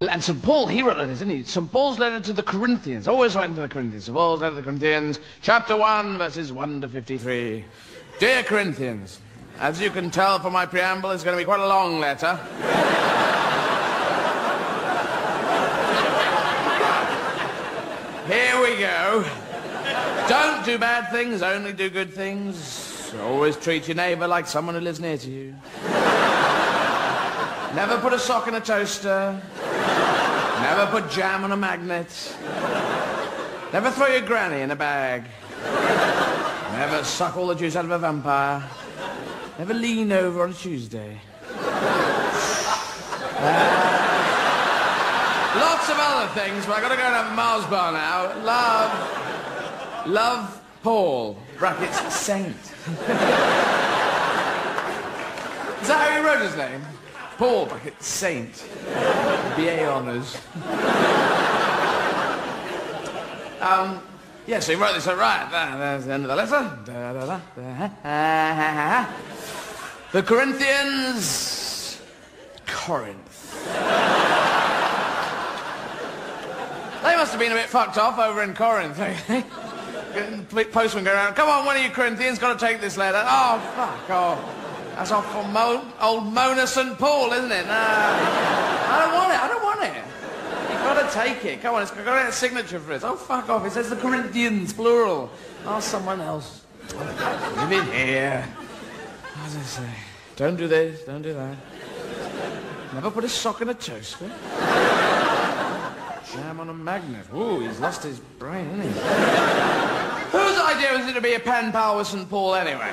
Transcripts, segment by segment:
And St. Paul, he wrote this, didn't he? St. Paul's letter to the Corinthians, always writing to the Corinthians. St. Paul's letter to the Corinthians, chapter 1, verses 1 to 53. Dear Corinthians, as you can tell from my preamble, it's going to be quite a long letter. Here we go. Don't do bad things, only do good things. Always treat your neighbour like someone who lives near to you. Never put a sock in a toaster. Never put jam on a magnet. Never throw your granny in a bag. Never suck all the juice out of a vampire. Never lean over on a Tuesday. Lots of other things, but I've got to go and have a Mars bar now. Love Paul, brackets, saint. Is that how he wrote his name? Paul, brackets, saint. BA honours. Yeah, so he wrote this, right, there's the end of the letter. The Corinthians, Corinth. They must have been a bit fucked off over in Corinth, eh? Postman go around, come on, one of you Corinthians, got to take this letter. Oh, fuck off. That's off from old Mona St. Paul, isn't it? Nah. I don't want it. You've got to take it. Come on, it's got to get a signature for it. Oh, fuck off. It says the Corinthians, plural. Ask someone else. Leave it here. What does it say? Don't do this, don't do that. Never put a sock in a toaster. Jam on a magnet. Ooh, he's lost his brain, hasn't he? Whose idea was it to be a pen pal with St. Paul anyway?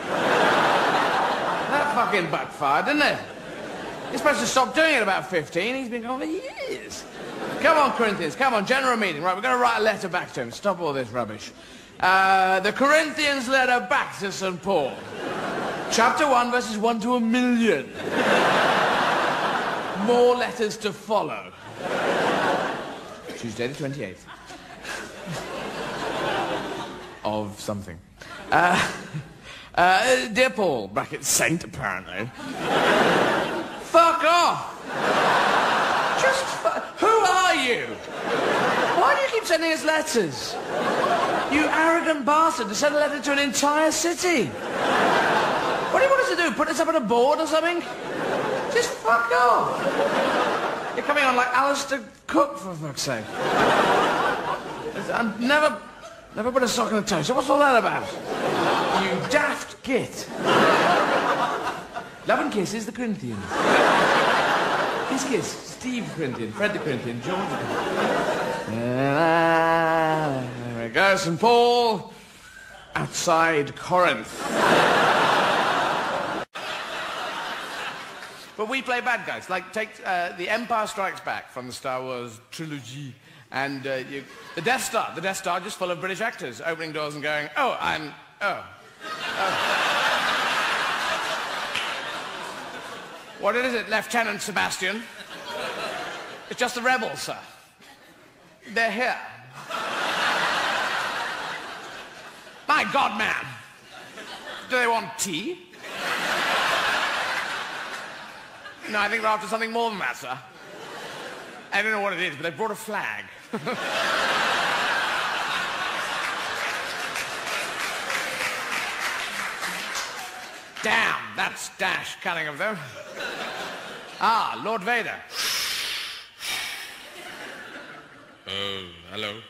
That fucking backfired, didn't it? You're supposed to stop doing it about 15. He's been going for years. Come on, Corinthians, come on, general meeting. Right, we're going to write a letter back to him. Stop all this rubbish. The Corinthians letter back to St. Paul. Chapter 1, verses 1 to 1,000,000. More letters to follow. Tuesday the 28th. Of something. Dear Paul, bracket saint, apparently. Fuck off! Who are you? Why do you keep sending us letters? You arrogant bastard, to send a letter to an entire city. What do you want us to do, put us up on a board or something? Just fuck off. You're coming on like Alistair Cook, for fuck's sake. I've never put a sock in a toaster. What's all that about? You daft git. Love and kisses, the Corinthians. Kiss, Steve Corinthian, Fred the Corinthian, George the Corinthian. There we go, St. Paul, outside Corinth. But we play bad guys. Like, take The Empire Strikes Back from the Star Wars trilogy. And the Death Star. The Death Star just full of British actors opening doors and going, oh. What is it, Lieutenant Sebastian? It's just the rebels, sir. They're here. My God, man. Do they want tea? No, I think they're after something more than that, sir. I don't know what it is, but they brought a flag. Damn, that's dash cunning of them. Ah, Lord Vader. Oh, hello.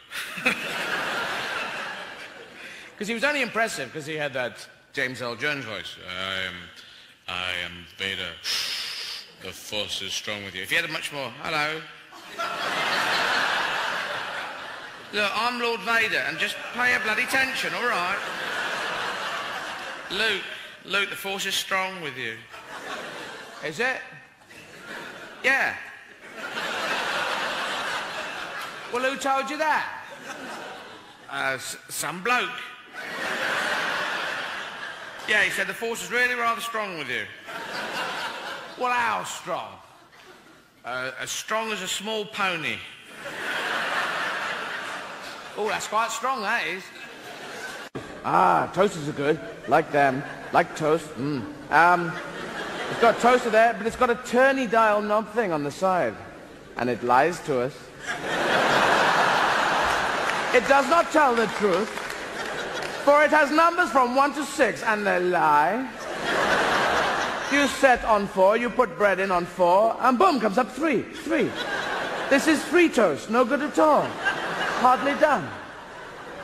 Because he was only impressive because he had that James L. Jones voice. I am Vader. The force is strong with you. If you had a much more, hello. Look, I'm Lord Vader, and just pay a bloody attention, all right? Luke, the force is strong with you. Is it? Yeah. Well, who told you that? Some bloke. Yeah, he said the force is really rather strong with you. Well, how strong? As strong as a small pony. Oh, that's quite strong, that is. Ah, toasters are good. Like them. Like toast. It's got a toaster there, but it's got a turny dial knob thing on the side. and it lies to us. It does not tell the truth, for it has numbers from 1 to 6, and they lie. You set on 4, you put bread in on 4, and boom, comes up 3. 3. This is free toast, no good at all. Hardly done.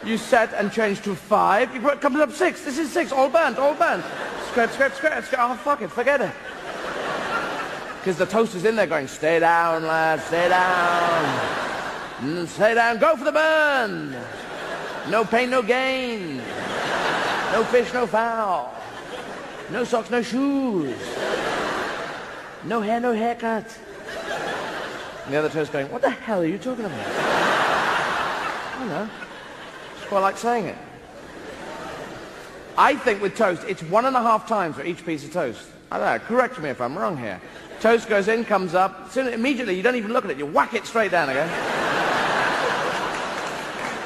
You set and change to 5, it comes up 6. This is 6, all burnt, all burnt. Scrape, scrape, scrape, scrape. Oh, fuck it, forget it. Because the toaster's in there going, stay down, lad, stay down. Stay down, go for the burn. No pain, no gain. No fish, no fowl. No socks, no shoes. No hair, no haircut. And the other toast going, what the hell are you talking about? I don't know. It's quite like saying it. I think with toast, it's 1.5 times for each piece of toast. I don't know, correct me if I'm wrong here. Toast goes in, comes up, soon, immediately you don't even look at it, you whack it straight down again.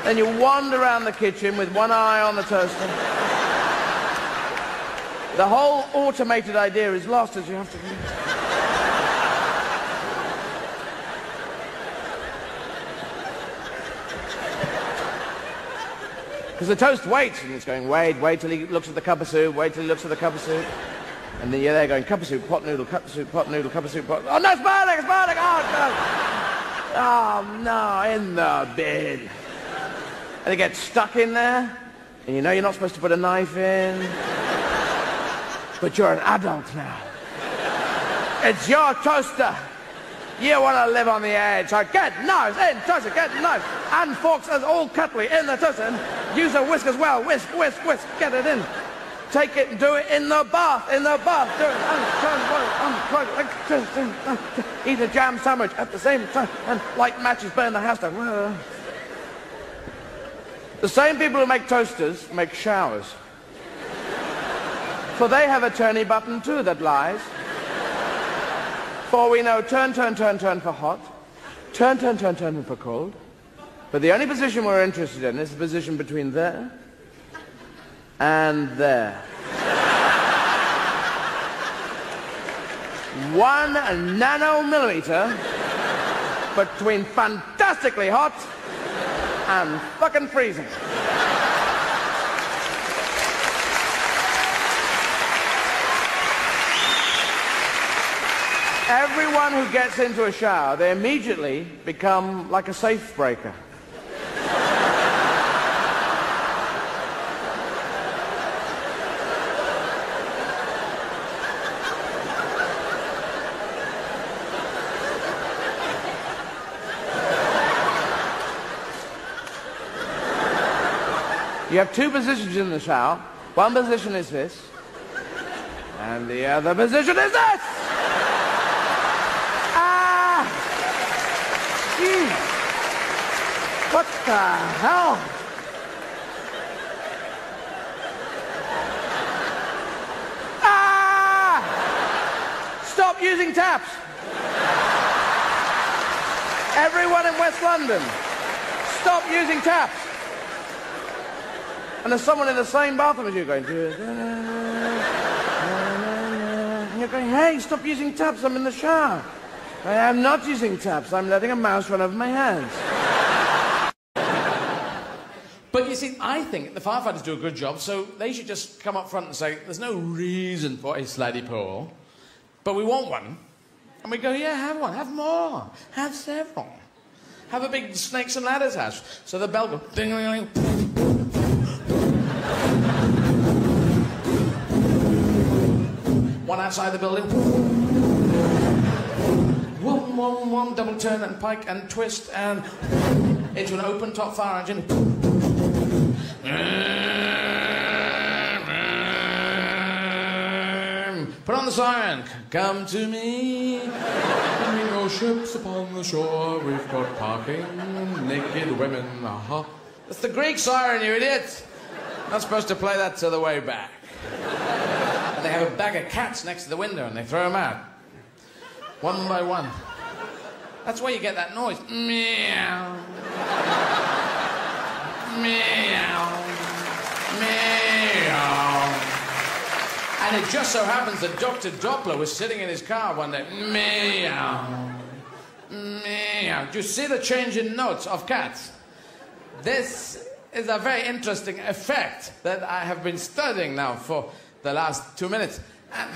Then you wander around the kitchen with one eye on the toaster. The whole automated idea is lost as you have to... Because the toast waits, and it's going, wait till he looks at the cup of soup, wait till he looks at the cup of soup. And then you're there going, cup of soup, pot noodle, cup of soup, pot noodle, cup of soup, pot... Oh, no, it's burning, oh, no. Oh, no, in the bin. And it gets stuck in there, and you know you're not supposed to put a knife in. But you're an adult now. It's your toaster. You want to live on the edge, so get knives in, toaster, get knives. And forks as all cutlery in the toaster. And use a whisk as well, whisk, whisk, whisk, get it in. Take it and do it in the bath, do it. Eat a jam sandwich at the same time, and light matches burn the house down. The same people who make toasters make showers. For they have a turny button too that lies. For we know turn, turn, turn, turn for hot, turn, turn, turn, turn for cold. But the only position we're interested in is the position between there and there. 1 nanomillimeter between fantastically hot and fucking freezing. Everyone who gets into a shower, they immediately become like a safe breaker. You have 2 positions in the shower. One position is this, and the other position is this! What the hell? Stop using taps! Everyone in West London, stop using taps! And there's someone in the same bathroom as you going... And you're going, hey, stop using taps, I'm in the shower. I am not using taps, I'm letting a mouse run over my hands. But you see, I think the firefighters do a good job, so they should just come up front and say, there's no reason for a slidey pole, but we want one. And we go, yeah, have one, have more, have several. Have a big snakes and ladders house. So the bell goes, ding-a-ling-a-ling. One outside the building. One, double turn and pike and twist and into an open top fire engine. Put on the siren. Come to me. Bring your ships upon the shore. We've got parking. Naked women. Aha. That's the Greek siren, you idiot. Not supposed to play that to the way back. And they have a bag of cats next to the window and they throw them out. One by one. That's why you get that noise. Meow. Meow. Meow. And it just so happens that Dr. Doppler was sitting in his car one day. Meow. Meow. Do you see the change in notes of cats? This is a very interesting effect that I have been studying now for the last 2 minutes. And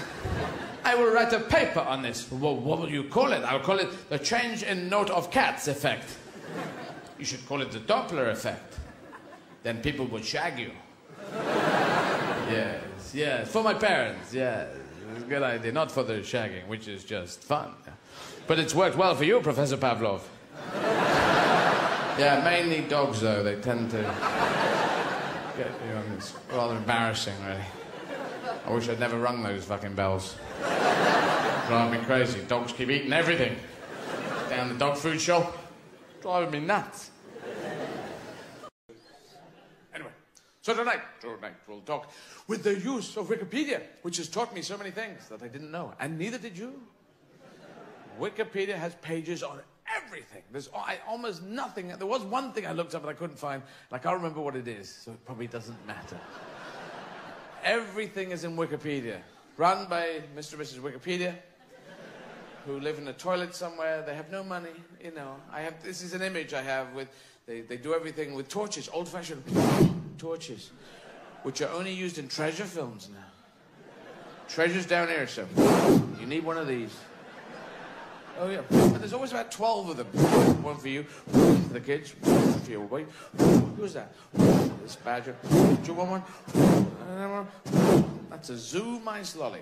I will write a paper on this. Well, what will you call it? I'll call it the change in note of cats effect. You should call it the Doppler effect. Then people would shag you. Yes, for my parents, yes. It's a good idea. Not for the shagging, which is just fun. But it's worked well for you, Professor Pavlov. Yeah, mainly dogs, though. They tend to get you on. It's rather embarrassing, really. I wish I'd never rung those fucking bells. Drive me crazy. Dogs keep eating everything. Down the dog food shop. Driving me nuts. Anyway, so tonight we'll talk with the use of Wikipedia, which has taught me so many things that I didn't know, and neither did you. Wikipedia has pages on everything. There's almost nothing. There was one thing I looked up and I couldn't find, and I can't remember what it is, so it probably doesn't matter. Everything is in Wikipedia, run by Mr. and Mrs. Wikipedia, who live in a toilet somewhere. They have no money, you know. This is an image I have with, they do everything with torches, old-fashioned torches, which are only used in treasure films now. Treasure's down here, so you need one of these. Oh, yeah. And there's always about 12 of them. One for you, for the kids, for your wife. Who's that? This badger. Do you want one? That's a zoo mice lolly.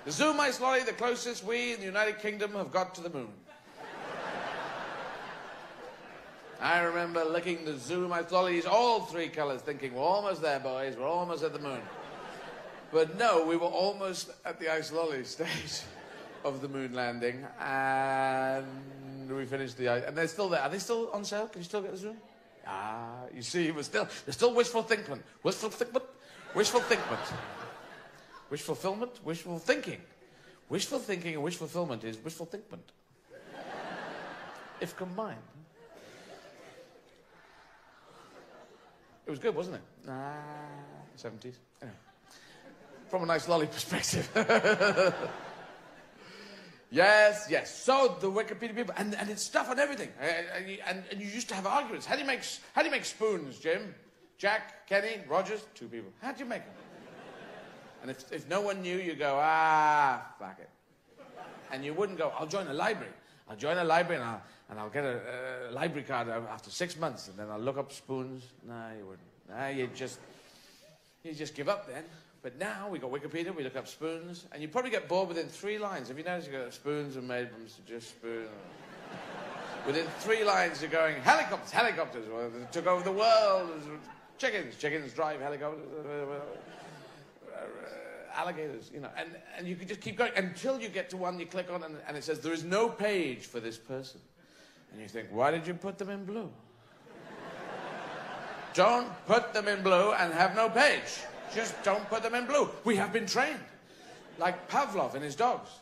The zoo mice lolly, the closest we in the United Kingdom have got to the moon. I remember licking the zoo mice lollies, all 3 colours, thinking, we're almost there, boys, we're almost at the moon. But no, we were almost at the ice lolly stage of the moon landing, and we finished the ice, and they're still there. Are they still on sale? Can you still get the zoo? Ah, you see, there's still wishful thinking. Wishful thinking. Wishful thinking. Wish fulfillment, wishful thinking. Wishful thinking and wish fulfillment is wishful thinking. If combined. It was good, wasn't it? 70s. Anyway. From a nice lolly perspective. Yes. So the Wikipedia people, and it's stuff on everything. And you used to have arguments. How do you make spoons, Jim? Jack, Kenny, Rogers, 2 people. How do you make them? And if no one knew, you go, fuck it. And you wouldn't go, I'll join a library. I'll join a library and I'll get a library card after 6 months, and then I'll look up spoons. No, you wouldn't. No, you just give up then. But now we got Wikipedia, we look up spoons, and you probably get bored within 3 lines. Have you noticed you got spoons are made from just spoons? Within 3 lines you're going, helicopters, well, they took over the world. Chickens drive helicopters. Alligators, you know, and you could just keep going until you get to one you click on and it says there is no page for this person. And you think, why did you put them in blue? Don't put them in blue and have no page. Just don't put them in blue. We have been trained. Like Pavlov and his dogs.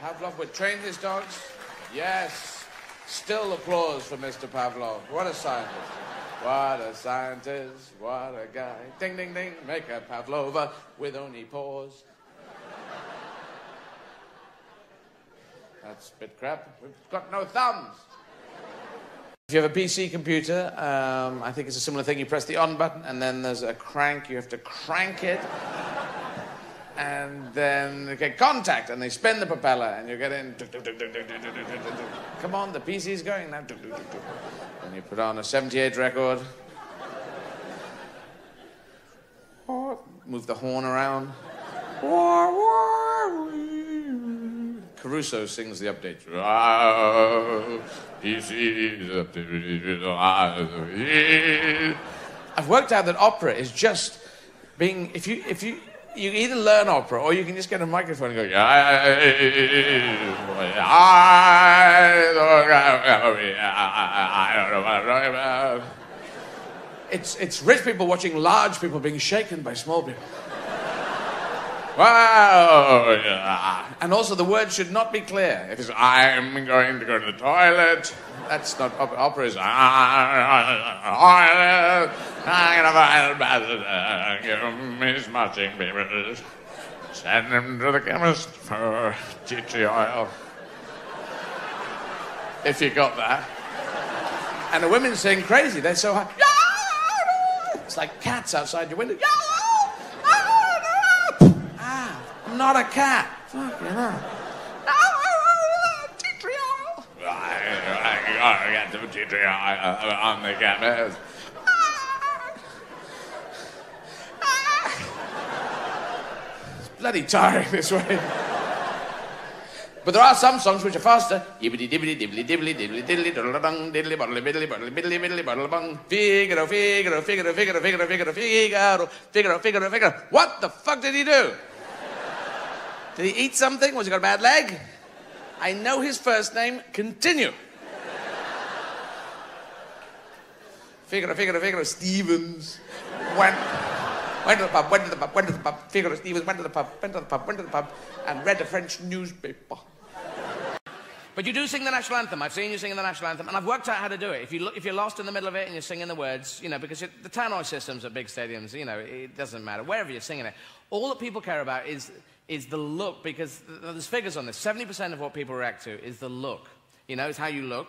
Pavlov would train his dogs. Yes. Still applause for Mr. Pavlov. What a scientist. What a scientist, what a guy. Ding, ding, ding, make a pavlova with only paws. That's a bit crap. We've got no thumbs. If you have a PC computer, I think it's a similar thing. You press the on button, and then there's a crank. You have to crank it. And then you get contact, and they spin the propeller, and you get in. Come on, the PC's going now. And you put on a 78 record. Move the horn around. Caruso sings the update. I've worked out that opera is just being, if you either learn opera or you can just get a microphone and go, I don't know what I'm talking about. It's rich people watching large people being shaken by small people. Wow. And also the word should not be clear. If it's, I'm going to go to the toilet, that's not opera. Opera is, I'm going to find a ambassador, give him his marching papers, send him to the chemist for tea tree oil. if you got that. And the women sing crazy. They're so high. It's like cats outside your window. Ah, I'm not a cat. Fucking hell. I got to tea tree on the cat. It's bloody tiring this way. But there are some songs which are faster. Yibbity dibbity dibbly dibbly dibbly diddly diddle dong diddly boddly biddly boddly biddly biddly boddle bong. Figaro, Figaro, Figaro, Figaro, Figaro, Figaro, Figaro, Figaro, Figaro, Figaro. What the fuck did he do? Did he eat something? Was he got a bad leg? I know his first name. Continue. Figaro, Figaro, Figaro, Stevens. Went to the pub, went to the pub, went to the pub. Figaro Stevens went to the pub, went to the pub, went to the pub, and read a French newspaper. But you do sing the national anthem. I've seen you singing the national anthem, and I've worked out how to do it. If you're lost in the middle of it and you're singing the words, you know, because the tannoy systems at big stadiums, you know, it doesn't matter. Wherever you're singing it, all that people care about is the look, because there's figures on this. 70% of what people react to is the look. You know, it's how you look.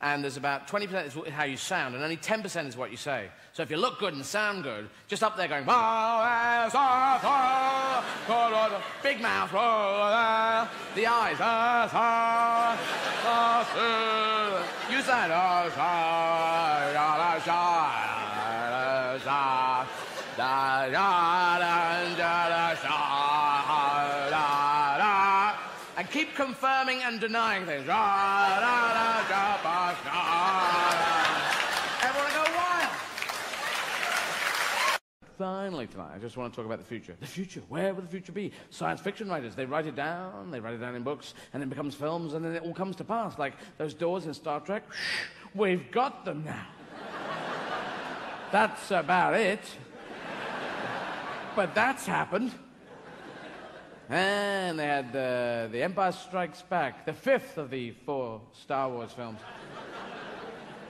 And there's about 20% is how you sound, and only 10% is what you say. So if you look good and sound good, just up there going, big mouth, the eyes, use that, and keep confirming and denying things. Everyone go wild. Finally tonight, I just want to talk about the future. The future, where will the future be? Science fiction writers, they write it down in books, and then it becomes films, and then it all comes to pass. Like those doors in Star Trek, we've got them now. That's about it. But that's happened. And they had The Empire Strikes Back, the 5th of the 4 Star Wars films.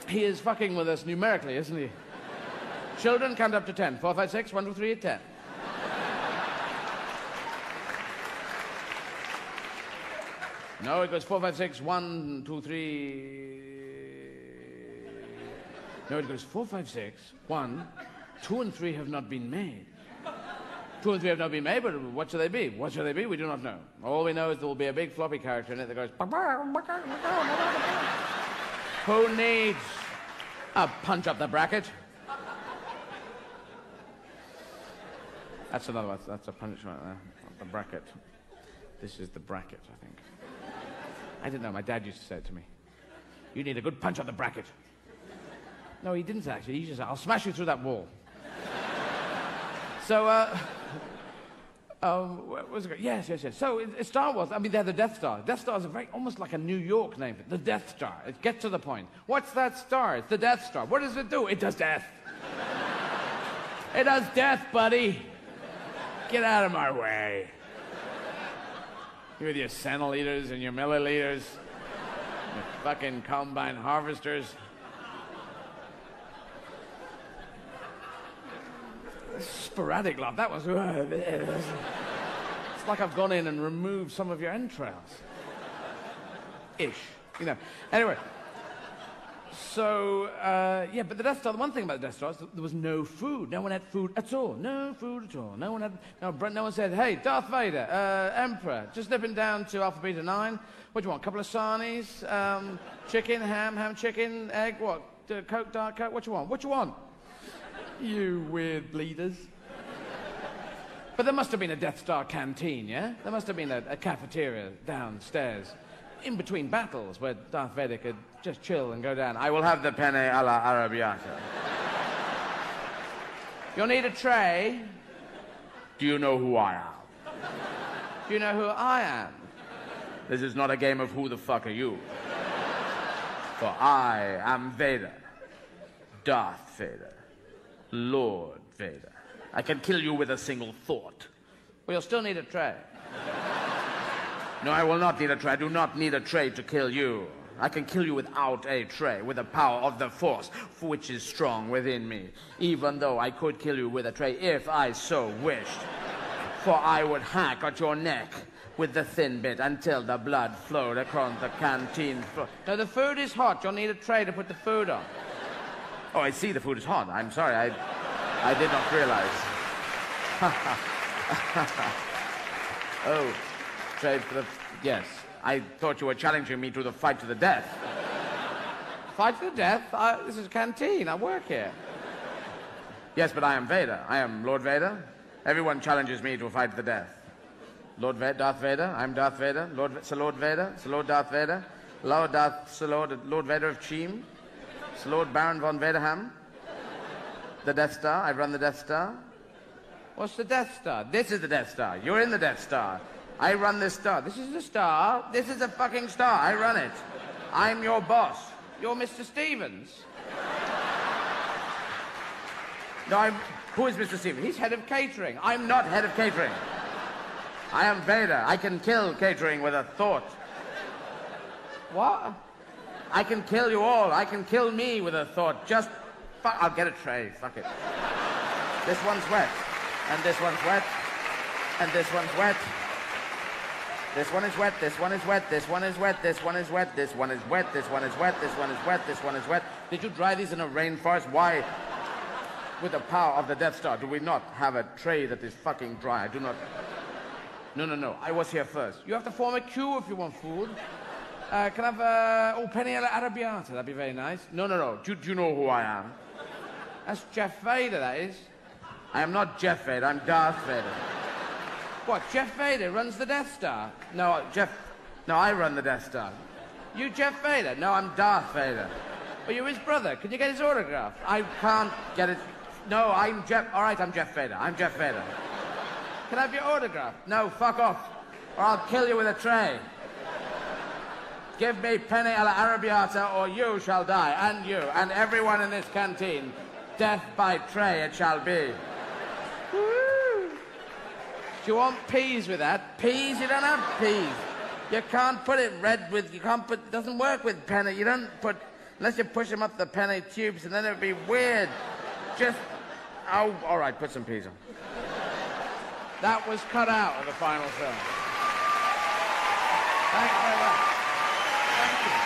He is fucking with us numerically, isn't he? Children, count up to 10. 4, 5, 6, 1, 2, 3, 10. No, it goes 4, 5, 6, 1, 2, 3... No, it goes 4, 5, 6, 1, 2 and 3 have not been made. 2 and 3 have not been made, but what shall they be? What shall they be? We do not know. All we know is there will be a big floppy character in it that goes... Who needs a punch up the bracket? That's another one. That's a punch right there. Up the bracket. This is the bracket, I think. I didn't know. My dad used to say it to me. You need a good punch up the bracket. No, he didn't actually. He just said, I'll smash you through that wall. So, where was it? Yes. So, it's Star Wars. I mean, they're the Death Star. Death Star is almost like a New York name. The Death Star. Get to the point. What's that star? It's the Death Star. What does it do? It does death. It does death, buddy. Get out of my way. You with your centiliters and your milliliters, your fucking combine harvesters. Sporadic laugh. That was... It's like I've gone in and removed some of your entrails. Ish. You know. Anyway. So, yeah, but the Death Star, the one thing about the Death Star is there was no food. No one had food at all. No food at all. No one said, hey, Darth Vader, Emperor, just nipping down to Alpha Beta 9. What do you want? A couple of sarnies? Chicken, ham chicken, egg, what? Coke, Dark Coke? What you want? What you want? You weird bleeders. But there must have been a Death Star canteen, yeah? There must have been a cafeteria downstairs in between battles where Darth Vader could just chill and go down. I will have the penne alla arrabbiata. You'll need a tray. Do you know who I am? Do you know who I am? This is not a game of who the fuck are you. For I am Vader. Darth Vader. Lord Vader. I can kill you with a single thought. Well, you'll still need a tray. No, I will not need a tray. I do not need a tray to kill you. I can kill you without a tray, with the power of the Force, which is strong within me. Even though I could kill you with a tray if I so wished. For I would hack at your neck with the thin bit until the blood flowed across the canteen floor. No, the food is hot. You'll need a tray to put the food on. Oh, I see the food is hot. I'm sorry, I did not realize. Oh, tray for the... Yes, I thought you were challenging me to the fight to the death. Fight to the death? This is a canteen. I work here. Yes, but I am Vader. I am Lord Vader. Everyone challenges me to a fight to the death. Darth Vader. I'm Darth Vader. Sir Lord Vader. Sir Lord Darth Vader. Lord Vader of Cheam. Sir Lord Baron von Vaderham. The Death Star. I run the Death Star. What's the Death Star? This is the Death Star. You're in the Death Star. I run this star. This is the star. This is a fucking star. I run it. I'm your boss. You're Mr. Stevens. No, who is Mr. Stevens? He's head of catering. I'm not head of catering. I am Vader. I can kill catering with a thought. What? I can kill you all. I can kill me with a thought. Just fuck. I'll get a tray. Fuck it. This one's wet. And this one's wet. And this one's wet. This one is wet. This one is wet. This one is wet. This one is wet. This one is wet. This one is wet. This one is wet. This one is wet. Did you dry these in a rainforest? Why? With the power of the Death Star, do we not have a tray that is fucking dry? I do not... No. I was here first. You have to form a queue if you want food. Can I have penny alla arrabbiata? That'd be very nice. No. Do you know who I am? That's Jeff Vader, that is. I am not Jeff Vader. I'm Darth Vader. What, Jeff Vader runs the Death Star? No, I run the Death Star. You Jeff Vader? No, I'm Darth Vader. Are you his brother? Can you get his autograph? I can't get it. No, I'm Jeff... All right, I'm Jeff Vader. I'm Jeff Vader. Can I have your autograph? No, fuck off. Or I'll kill you with a tray. Give me penny alla arrabbiata or you shall die. And you, and everyone in this canteen. Death by tray it shall be. Woo! Do you want peas with that? Peas? You don't have peas. You can't put it red with... It doesn't work with penny. You don't put... Unless you push them up the penny tubes, and then it'd be weird. Just... Oh, all right, put some peas on. That was cut out of the final film. Thank you very much. Thank you.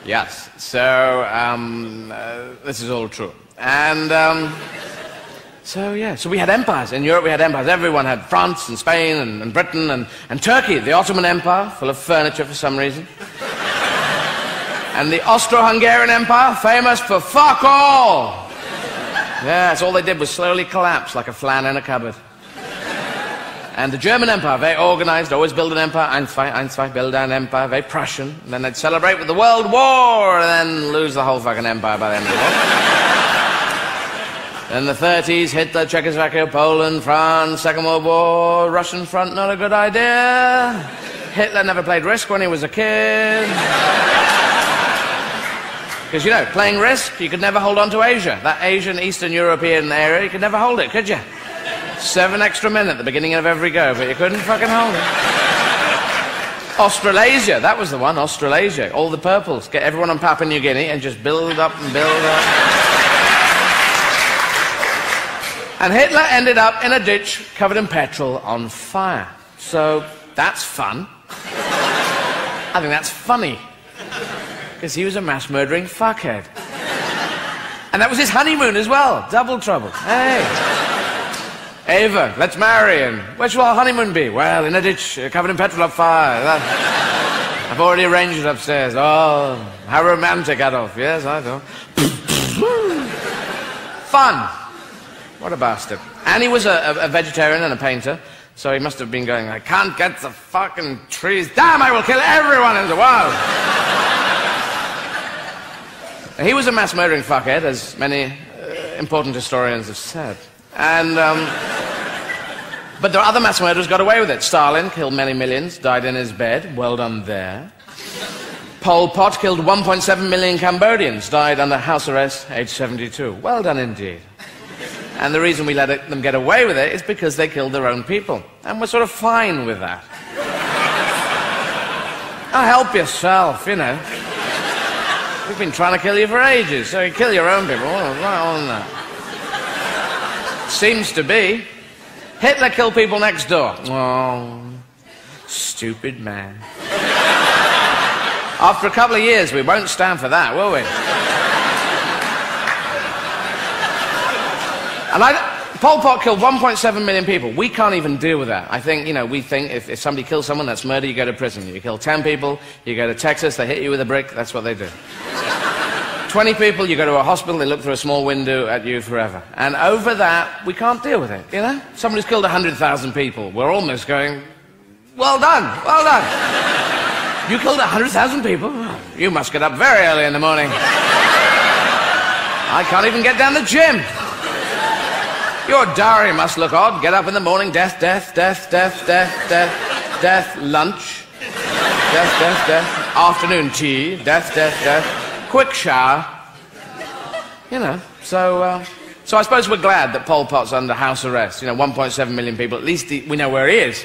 Yes, so this is all true. And So, yeah, so we had empires. In Europe, we had empires. Everyone had France and Spain and Britain and Turkey, the Ottoman Empire, full of furniture for some reason. And the Austro-Hungarian Empire, famous for fuck all. Yes, all they did was slowly collapse like a flan in a cupboard. And the German Empire, very organized, always build an empire, Einstein, build an empire, very Prussian. And then they'd celebrate with the World War, and then lose the whole fucking empire by the end of the war. In the 30s, Hitler, Czechoslovakia, Poland, France, Second World War, Russian front, not a good idea. Hitler never played Risk when he was a kid. Because, you know, playing Risk, you could never hold on to Asia. That Asian, Eastern European area, you could never hold it, could you? 7 extra men at the beginning of every go, but you couldn't fucking hold it. Australasia, that was the one, Australasia. All the purples. Get everyone on Papua New Guinea and just build up and build up. And Hitler ended up in a ditch covered in petrol on fire. So that's fun. I think that's funny. Because he was a mass-murdering fuckhead. And that was his honeymoon as well. Double trouble. Hey. Ava, let's marry. And where shall our honeymoon be? Well, in a ditch covered in petrol on fire. I've already arranged it upstairs. Oh, how romantic, Adolf. Yes, I know. Fun. What a bastard. And he was a vegetarian and a painter, so he must have been going, I can't get the fucking trees. Damn, I will kill everyone in the world. He was a mass-murdering fuckhead, as many important historians have said. And, but the other mass murderers got away with it. Stalin killed many millions, died in his bed. Well done there. Pol Pot killed 1.7 million Cambodians, died under house arrest, age 72. Well done indeed. And the reason we let them get away with it is because they killed their own people. And we're sort of fine with that. Oh, help yourself, you know. We've been trying to kill you for ages, so you kill your own people. Right on that. Seems to be. Hitler killed people next door. Oh, stupid man. After a couple of years, we won't stand for that, will we? And Pol Pot killed 1.7 million people. We can't even deal with that. I think, you know, we think if somebody kills someone, that's murder, you go to prison. You kill 10 people, you go to Texas, they hit you with a brick, that's what they do. 20 people, you go to a hospital, they look through a small window at you forever. And over that, we can't deal with it, you know? Somebody's killed 100,000 people. We're almost going, well done, well done. You killed 100,000 people? You must get up very early in the morning. I can't even get down the gym. Your diary must look odd. Get up in the morning, death, death, death, death, death, death, death, lunch, death, death, death, afternoon tea, death, death, death, quick shower. You know, so I suppose we're glad that Pol Pot's under house arrest. You know, 1.7 million people, at least we know where he is,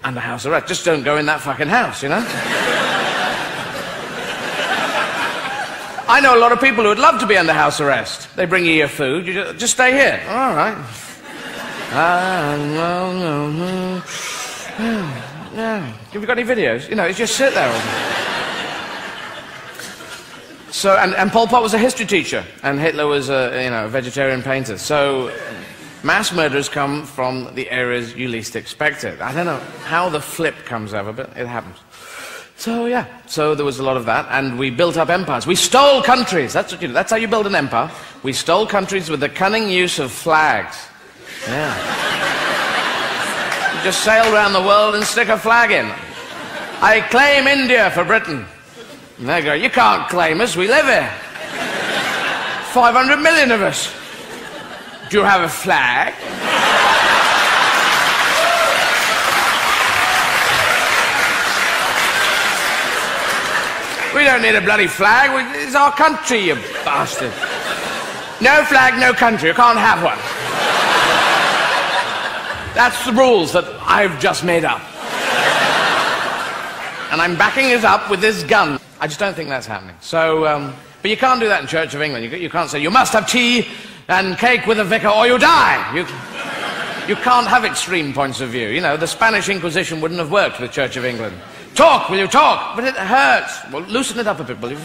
under house arrest. Just don't go in that fucking house, you know? I know a lot of people who would love to be under house arrest. They bring you your food, you just stay here. All right. Have you got any videos? You know, just sit there. So, and Pol Pot was a history teacher, and Hitler was a vegetarian painter. So, mass murders come from the areas you least expect it. I don't know how the flip comes over, but it happens. So, yeah, so there was a lot of that, and we built up empires. We stole countries. That's what you do. That's how you build an empire. We stole countries with the cunning use of flags. Yeah. You just sail around the world and stick a flag in. I claim India for Britain. And they go, you can't claim us, we live here. 500 million of us. Do you have a flag? We don't need a bloody flag. It's our country, you bastard. No flag, no country. You can't have one. That's the rules that I've just made up. And I'm backing it up with this gun. I just don't think that's happening. So, but you can't do that in Church of England. You can't say, you must have tea and cake with a vicar or you die. You can't have extreme points of view. You know, the Spanish Inquisition wouldn't have worked with Church of England. Talk, will you talk? But it hurts. Well, loosen it up a bit, will you?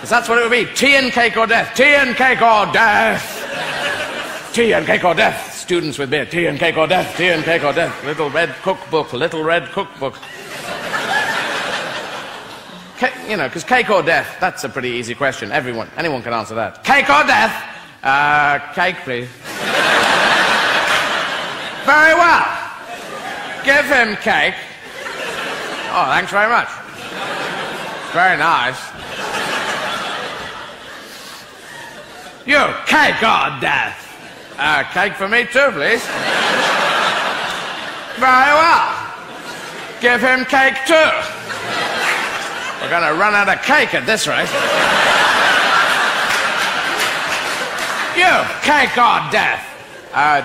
Because that's what it would be. Tea and cake or death. Tea and cake or death. Tea and cake or death. Students with beer. Tea and cake or death. Tea and cake or death. Little red cookbook. Little red cookbook. You know, because cake or death, that's a pretty easy question. Anyone can answer that. Cake or death? Cake, please. Very well. Give him cake. Oh, thanks very much. Very nice. You, cake or death? Cake for me too, please. Very well. Give him cake too. We're going to run out of cake at this rate. You, cake or death?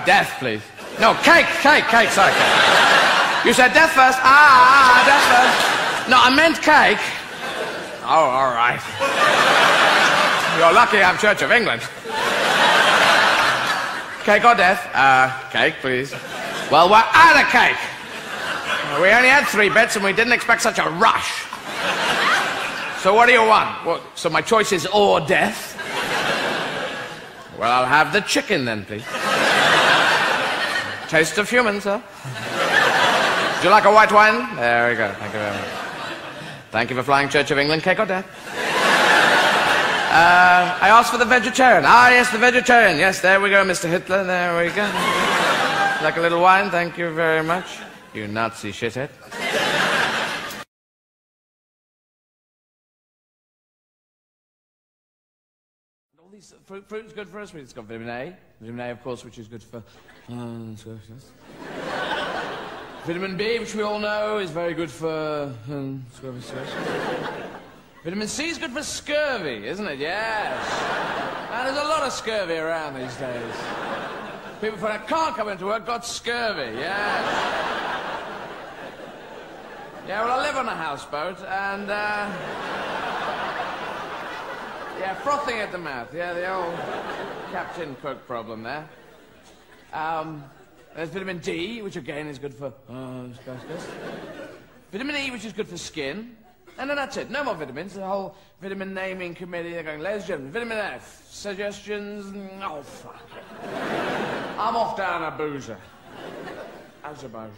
Death, please. No, cake, sorry, cake. You said death first. Death first. No, I meant cake. Oh, all right. You're lucky I'm Church of England. Cake or death? Cake, please. Well, we're out of cake. We only had 3 bits and we didn't expect such a rush. So what do you want? Well, so my choice is or death. Well, I'll have the chicken then, please. Taste of human, sir. Would you like a white wine? There we go. Thank you very much. Thank you for flying Church of England. Cake or death? I asked for the vegetarian. Yes, the vegetarian. Yes, there we go, Mr. Hitler. There we go. Like a little wine? Thank you very much. You Nazi shithead. All these fruit's good for us. It's got vitamin A. Vitamin A, of course, which is good for... Vitamin B, which we all know, is very good for... Vitamin C is good for scurvy, isn't it? Yes. And there's a lot of scurvy around these days. People that can't come into work got scurvy, yes. Yeah, well, I live on a houseboat, and, yeah, frothing at the mouth. Yeah, the old Captain Cook problem there. There's vitamin D, which again is good for... Vitamin E, which is good for skin. And then that's it. No more vitamins. The whole vitamin naming committee, they're going, ladies and gentlemen, vitamin F, suggestions... Oh, fuck. I'm off down a boozer. Azerbaijan.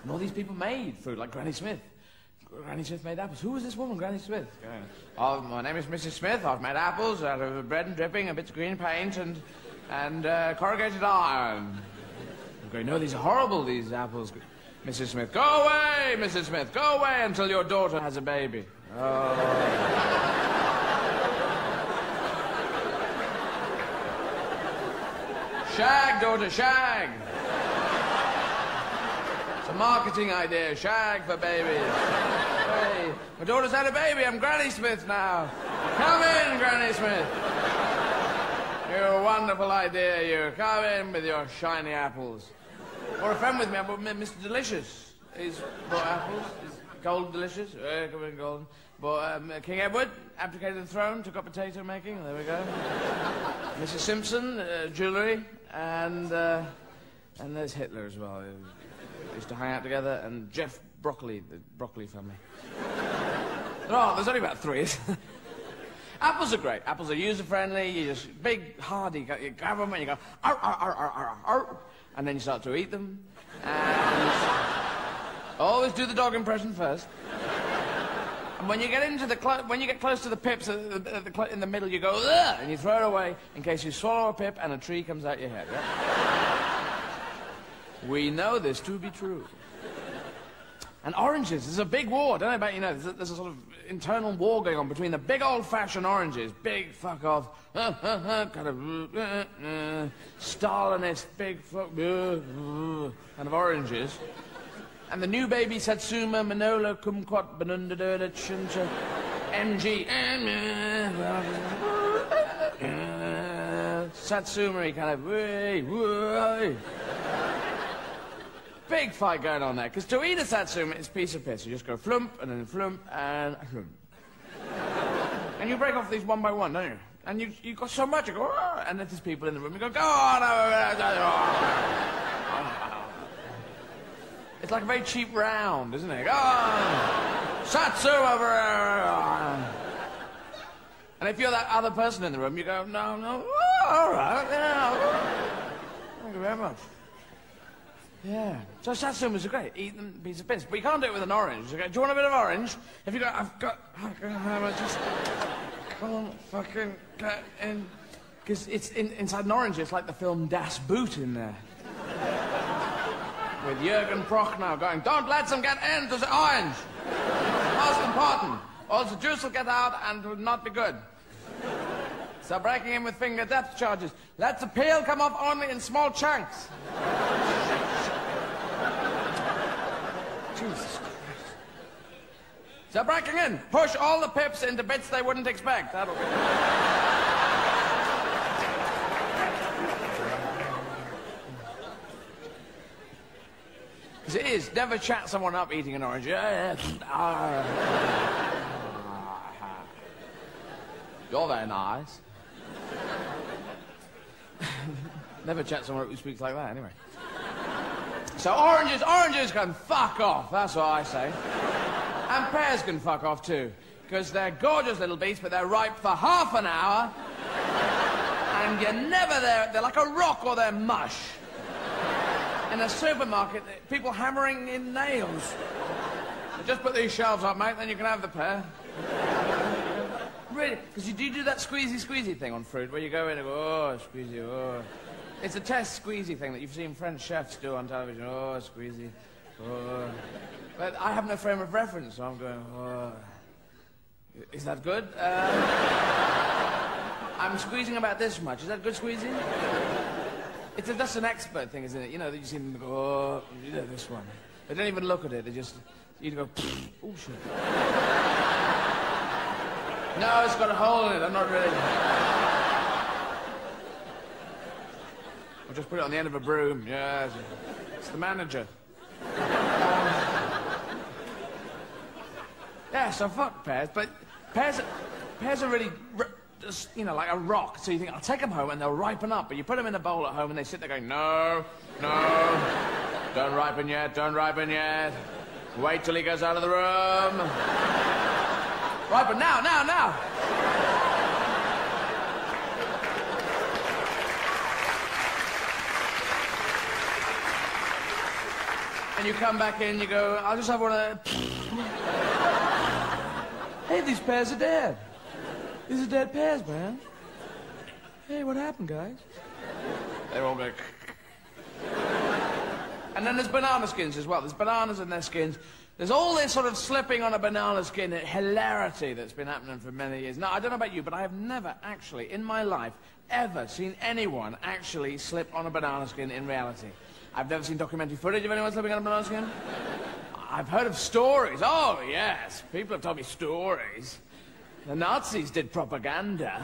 And all these people made food, like Granny Smith. Granny Smith made apples. Who was this woman, Granny Smith? Oh, my name is Mrs. Smith. I've made apples out of bread and dripping, a bit of green paint, and corrugated iron. I'm going, no, these are horrible, these apples. Mrs. Smith, go away, Mrs. Smith, go away until your daughter has a baby. Oh. Shag, daughter, shag. It's a marketing idea, shag for babies. Hey, my daughter's had a baby, I'm Granny Smith now. Come in, Granny Smith. Your wonderful idea, you. Come in with your shiny apples. Or a friend with me, I brought Mr. Delicious. He's brought apples. He's gold delicious. Come in, golden. Bought King Edward, abdicated the throne, took up potato making. There we go. Mrs. Simpson, jewellery, and there's Hitler as well. They used to hang out together, and Jeff Broccoli, the Broccoli family. No, there's only about 3. Apples are great. Apples are user-friendly. You just big, hardy. You grab them and you go, arr, arr, arr, arr, arr, arr. And then you start to eat them. And always do the dog impression first. And when you get into when you get close to the pips in the middle, you go, ugh, and you throw it away in case you swallow a pip and a tree comes out your head. Yeah? We know this to be true. And oranges, there's a big war. I don't know about you know. There's a sort of internal war going on between the big old-fashioned oranges, big fuck-off, kind of Stalinist, big fuck, kind of oranges, and the new baby Satsuma, Manola, Kumquat, Benundadurda, Chincha, MG, Satsuma, kind of, big fight going on there, because to eat a satsuma, it's a piece of piss. You just go flump, and then flump, and flump. And you break off these one by one, don't you? And you've got so much, you go, oh, and there's people in the room, you go, go on, It's like a very cheap round, isn't it? Go on, satsuma, And if you're that other person in the room, you go, no, no, oh, all right, yeah. Thank you very much. Yeah. So satsumas are great. Eat them, piece of piss. But you can't do it with an orange. You go, do you want a bit of orange? If you go, I've got, I just can't fucking get in. Because it's inside an orange, it's like the film Das Boot in there. With Jürgen Prochnow going, don't let them get into the orange. Most important. Or the juice will get out and will not be good. So breaking in with finger depth charges. Let the peel come off only in small chunks. Jesus Christ. So breaking in. Push all the pips into bits they wouldn't expect. That'll be... Because it is. Never chat someone up eating an orange. Yeah, yeah. You're very nice. Never chat someone who speaks like that, anyway. So oranges can fuck off, that's what I say. And pears can fuck off too, because they're gorgeous little beasts, but they're ripe for half an hour, and you're never there. They're like a rock or they're mush. In a supermarket, people hammering in nails. Just put these shelves up, mate, then you can have the pear. Really, because you do that squeezy thing on fruit, where you go in and go, oh, squeezy, oh. It's a test squeezy thing that you've seen French chefs do on television. Oh, squeezy, oh. But I have no frame of reference, so I'm going, oh. Is that good? I'm squeezing about this much. Is that good squeezing? That's an expert thing, isn't it? You know, that you see them go, oh, you know, this one. They don't even look at it. They just, you go, oh, shit. No, it's got a hole in it. I'm not really... I'll just put it on the end of a broom. Yeah, it's the manager. Yeah, so fuck pears. But pears are really, just, you know, like a rock. So you think, I'll take them home and they'll ripen up. But you put them in a bowl at home and they sit there going, no, no, don't ripen yet, don't ripen yet. Wait till he goes out of the room. Ripen now, now, now. And you come back in, you go, I'll just have one of the... Hey, these pears are dead. These are dead pears, man. Hey, what happened, guys? They're all going... And then there's banana skins as well. There's bananas in their skins. There's all this sort of slipping on a banana skin hilarity that's been happening for many years. Now, I don't know about you, but I have never actually, in my life, ever seen anyone actually slip on a banana skin in reality. I've never seen documentary footage of anyone slipping on a banana skin. I've heard of stories. Oh, yes. People have told me stories. The Nazis did propaganda.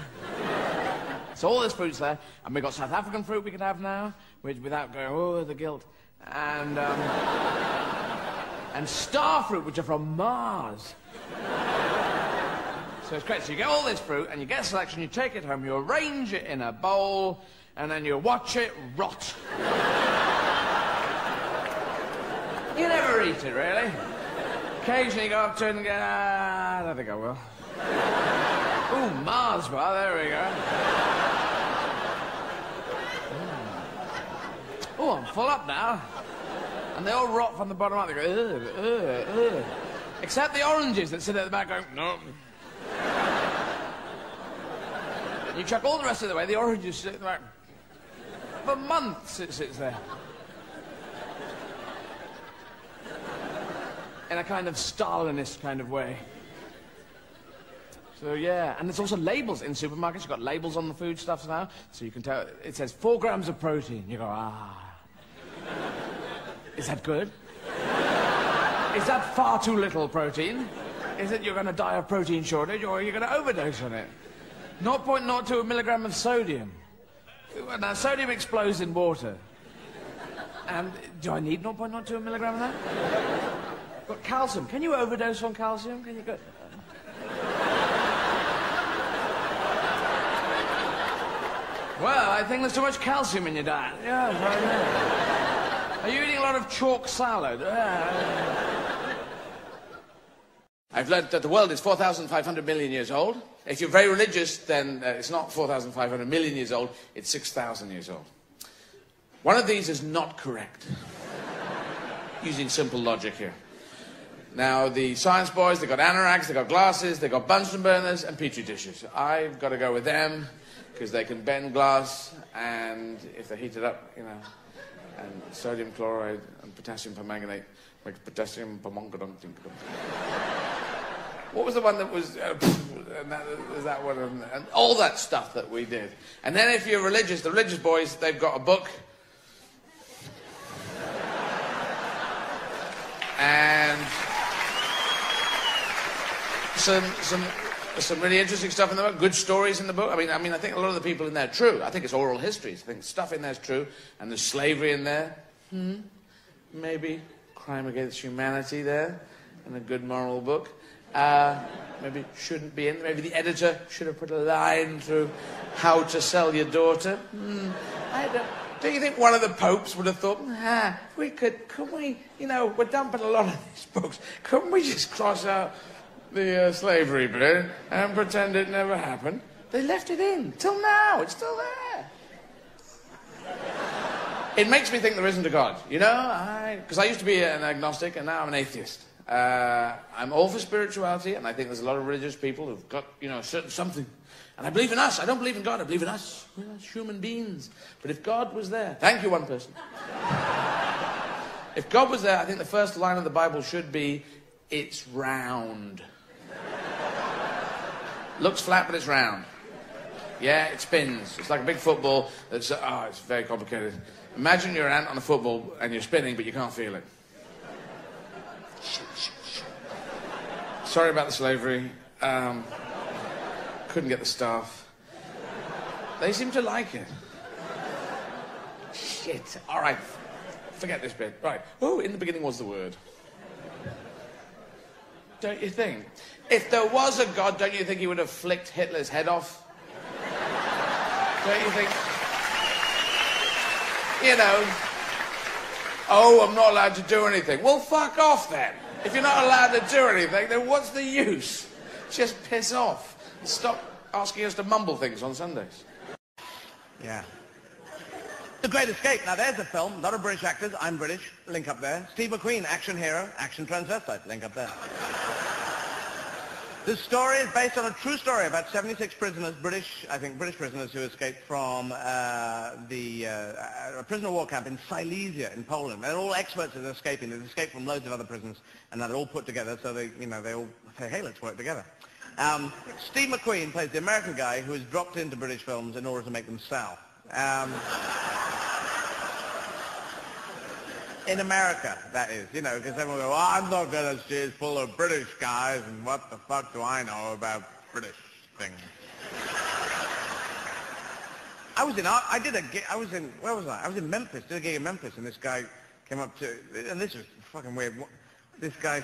So all this fruit's there. And we've got South African fruit we could have now, which, without going, oh, the guilt. And star fruit, which are from Mars. So it's great. So you get all this fruit, and you get a selection, you take it home, you arrange it in a bowl, and then you watch it rot. You never eat it, really. Occasionally you go up to it and go, I don't think I will. Ooh, Mars bar, there we go. Oh, I'm full up now. And they all rot from the bottom up. They go, ugh, ugh, ugh. Except the oranges that sit at the back going, no. You chuck all the rest of the way, the oranges sit at the back. For months it sits there. In a kind of Stalinist kind of way. So, yeah. And there's also labels in supermarkets. You've got labels on the foodstuffs now. So you can tell, it says 4 grams of protein. You go, ah. Is that good? Is that far too little protein? Is it you're going to die of protein shortage, or are you going to overdose on it? 0.02 milligram of sodium. Now, sodium explodes in water. And do I need 0.02 milligram of that? But calcium. Can you overdose on calcium? Can you go... Well, I think there's too much calcium in your diet. Yeah, right there. Are you eating a lot of chalk salad? I've learned that the world is 4,500 million years old. If you're very religious, then it's not 4,500 million years old, it's 6,000 years old. One of these is not correct. Using simple logic here. Now, the science boys, they've got anoraks, they've got glasses, they've got Bunsen burners and Petri dishes. I've got to go with them, because they can bend glass, and if they heat it up, you know, and sodium chloride and potassium permanganate makes potassium permanganate. What was the one that was... and that one, and all that stuff that we did. And then if you're religious, the religious boys, they've got a book. And some really interesting stuff in the book, good stories in the book. I mean, I think a lot of the people in there are true. I think it's oral histories. I think stuff in there is true. And there's slavery in there. Maybe crime against humanity there in a good moral book. Maybe it shouldn't be in there. Maybe the editor should have put a line through how to sell your daughter. Don't you think one of the popes would have thought, couldn't we, you know, we're dumping a lot of these books. Couldn't we just cross out the slavery bit and pretend it never happened? They left it in. Till now, it's still there. It makes me think there isn't a God, you know? Because I used to be an agnostic and now I'm an atheist. I'm all for spirituality, and I think there's a lot of religious people who've got, you know, a certain something. And I believe in us. I don't believe in God. I believe in us. We're human beings. But if God was there... Thank you, one person. If God was there, I think the first line of the Bible should be, it's round. Looks flat, but it's round. Yeah, it spins. It's like a big football that's... it's very complicated. Imagine you're an ant on a football and you're spinning, but you can't feel it. Sorry about the slavery. Couldn't get the staff. They seem to like it. Shit. All right. Forget this bit. Right. Oh, in the beginning was the word. Don't you think? If there was a God, don't you think he would have flicked Hitler's head off? Don't you think? You know, I'm not allowed to do anything. Well, fuck off then. If you're not allowed to do anything, then what's the use? Just piss off. Stop asking us to mumble things on Sundays. Yeah. The Great Escape. Now there's a film. A lot of British actors. I'm British. Link up there. Steve McQueen, action hero, action transvestite. Link up there. This story is based on a true story about 76 prisoners, British prisoners who escaped from a prisoner of war camp in Silesia in Poland. They're all experts in escaping. They've escaped from loads of other prisons, and now they're all put together, so they all say, hey, let's work together. Steve McQueen plays the American guy who is dropped into British films in order to make them sell. In America, that is, you know, because everyone will go, I'm not going to see it's full of British guys, and what the fuck do I know about British things? Where was I? I was in Memphis, did a gig in Memphis, and this guy came up to, and this was fucking weird, this guy,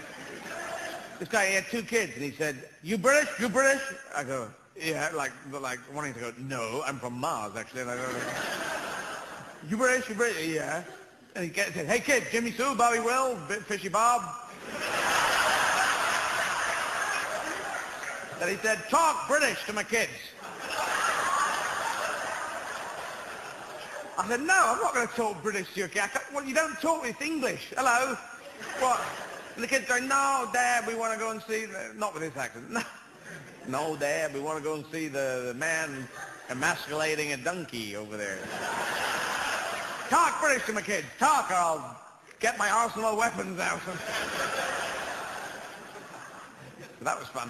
he had 2 kids, and he said, you British? You British? I go, yeah, like wanting to go, no, I'm from Mars, actually, and I go, you British? You British? Yeah. And he said, hey kids, Jimmy Sue, Bobby Will, Fishy Bob. Then he said, talk British to my kids. I said, no, I'm not going to talk British to your kids. Well, you don't talk, it's English. Hello? What? And the kids going, no, Dad, we want to go and see, not with this accent. No, Dad, we want to go and see the man emasculating a donkey over there. Talk British to my kids. Talk, or I'll get my arsenal of weapons out. So that was fun.